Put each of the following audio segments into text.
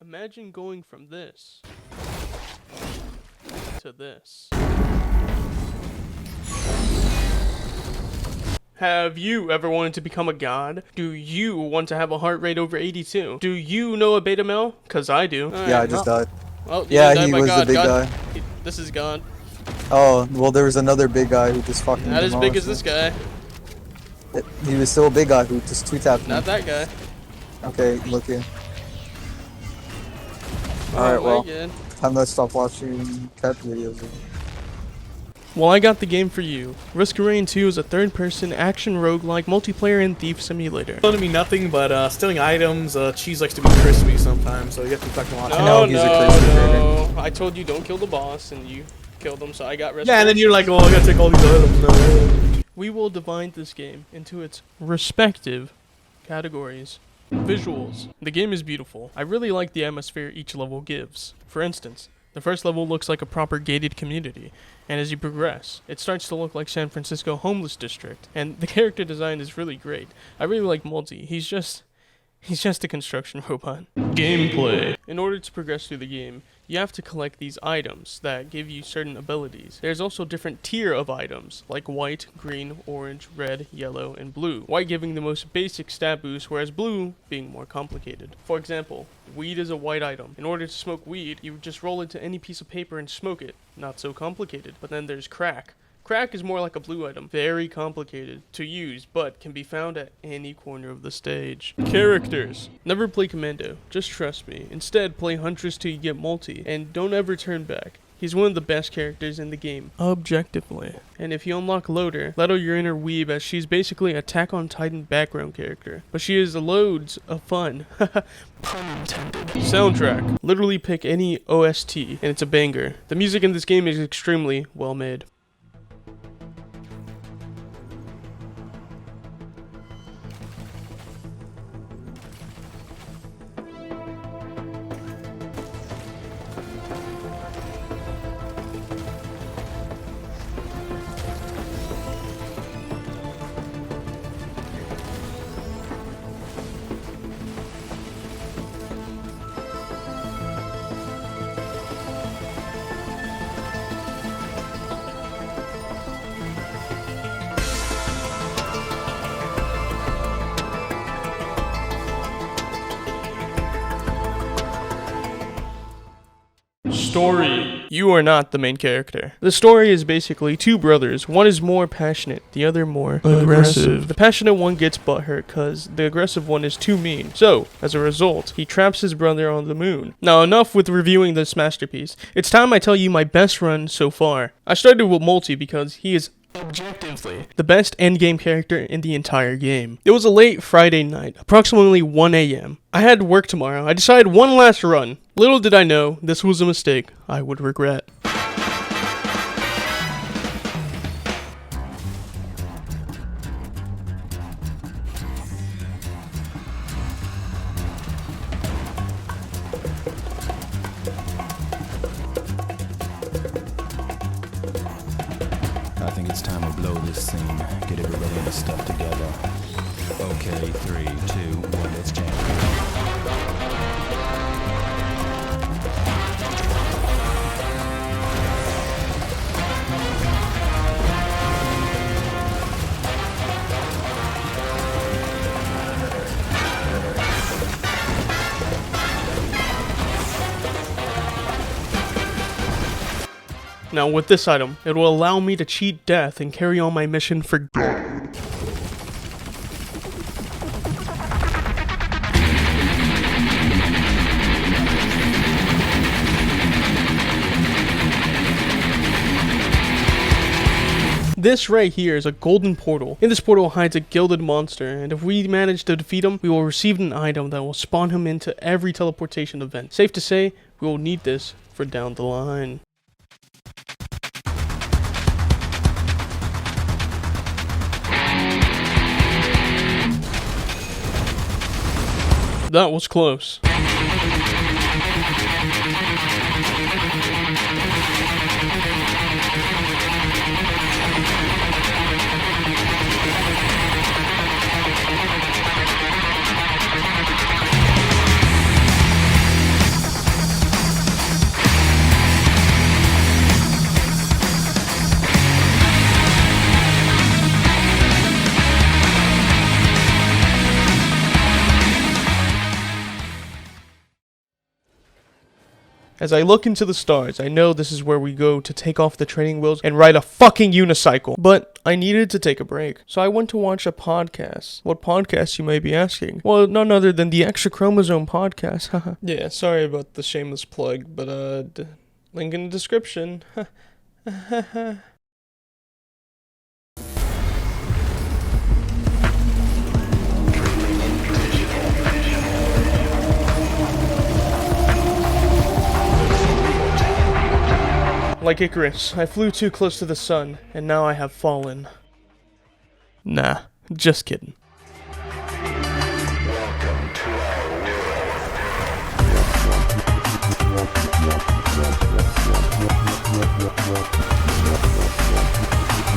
Imagine going from this to this. Have you ever wanted to become a god? Do you want to have a heart rate over 82? Do you know a beta male? Cause I do. Right, yeah, I just died. Well, Yeah, he was the big guy. This is God. Oh, well, there was another big guy who just fucking Not as big as demolished this guy. He was still a big guy who just two-tapped me. Not that guy. Okay, look here. Oh, Alright, well, God. time to stop watching cat videos. Well, I got the game for you. Risk of Rain 2 is a third-person action roguelike multiplayer and thief simulator. It's going to be nothing but stealing items. Cheese likes to be crispy sometimes, so you have to fucking watch it. I know, he's a crispy no. I told you don't kill the boss, and you killed him, so I got risk. Yeah, and then you're like, oh, I gotta take all these items. No. We will divide this game into its respective categories. Visuals. The game is beautiful. I really like the atmosphere each level gives. For instance, the first level looks like a proper gated community, and as you progress, it starts to look like San Francisco homeless district, and the character design is really great. I really like Multi. He's just a construction robot. Gameplay. In order to progress through the game, you have to collect these items that give you certain abilities. There's also different tier of items, like white, green, orange, red, yellow, and blue. White giving the most basic stat boost, whereas blue being more complicated. For example, weed is a white item. In order to smoke weed, you would just roll it to any piece of paper and smoke it. Not so complicated. But then there's crack. Crack is more like a blue item. Very complicated to use, but can be found at any corner of the stage. Characters. Never play Commando. Just trust me. Instead, play Huntress till you get Multi. And don't ever turn back. He's one of the best characters in the game, objectively. And if you unlock Loader, let out your inner weeb, as she's basically an Attack on Titan background character. But she is loads of fun. Pun intended. Soundtrack. Literally pick any OST, and it's a banger. The music in this game is extremely well made. Story. You are not the main character. The story is basically two brothers. One is more passionate, the other more aggressive. The passionate one gets butthurt because the aggressive one is too mean. So, as a result, he traps his brother on the moon. Now, enough with reviewing this masterpiece. It's time I tell you my best run so far. I started with Multi because he is objectively the best endgame character in the entire game. It was a late Friday night, approximately 1 a.m. I had work tomorrow. I decided one last run. Little did I know, this was a mistake I would regret. I think it's time to blow this scene. Get everybody in the stuff together. Okay, 3, 2, 1, let's jam. Now with this item, it will allow me to cheat death and carry on my mission for good. This right here is a golden portal. In this portal hides a gilded monster, and if we manage to defeat him, we will receive an item that will spawn him into every teleportation event. Safe to say, we will need this for down the line. That was close. As I look into the stars, I know this is where we go to take off the training wheels and ride a fucking unicycle. But I needed to take a break, so I went to watch a podcast. What podcast, you may be asking? Well, none other than the Extra Chromosome podcast. Haha. Yeah, sorry about the shameless plug, but link in the description. Like Icarus, I flew too close to the sun, and now I have fallen. Nah, just kidding.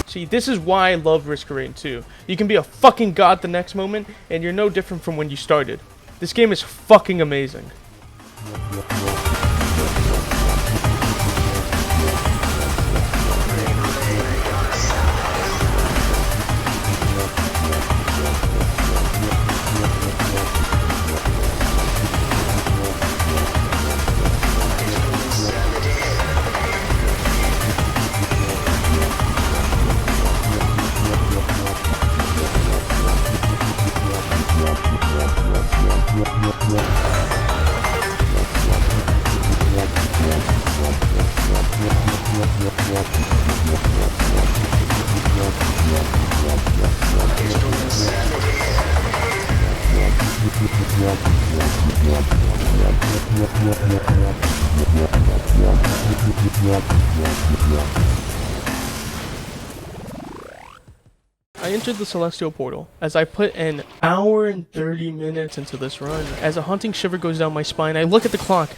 See, this is why I love Risk of Rain 2. You can be a fucking god the next moment, and you're no different from when you started. This game is fucking amazing. I entered the Celestial Portal as I put an hour and 30 minutes into this run. As a haunting shiver goes down my spine, I look at the clock.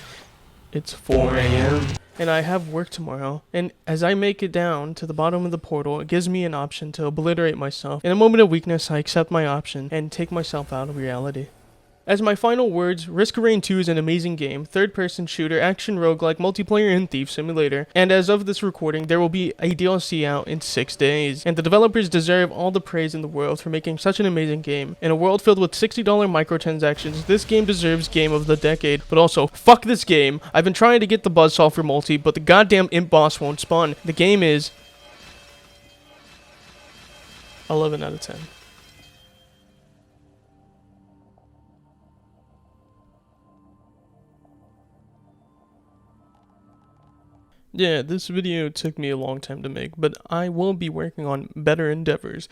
It's 4 a.m. and I have work tomorrow. And as I make it down to the bottom of the portal, it gives me an option to obliterate myself. In a moment of weakness, I accept my option and take myself out of reality. As my final words, Risk of Rain 2 is an amazing game, third-person shooter, action roguelike, multiplayer, and thief simulator. And as of this recording, there will be a DLC out in 6 days. And the developers deserve all the praise in the world for making such an amazing game. In a world filled with $60 microtransactions, this game deserves Game of the Decade. But also, fuck this game. I've been trying to get the buzzsaw for multi, but the goddamn imp boss won't spawn. The game is 11 out of 10. Yeah, this video took me a long time to make, but I will be working on better endeavors.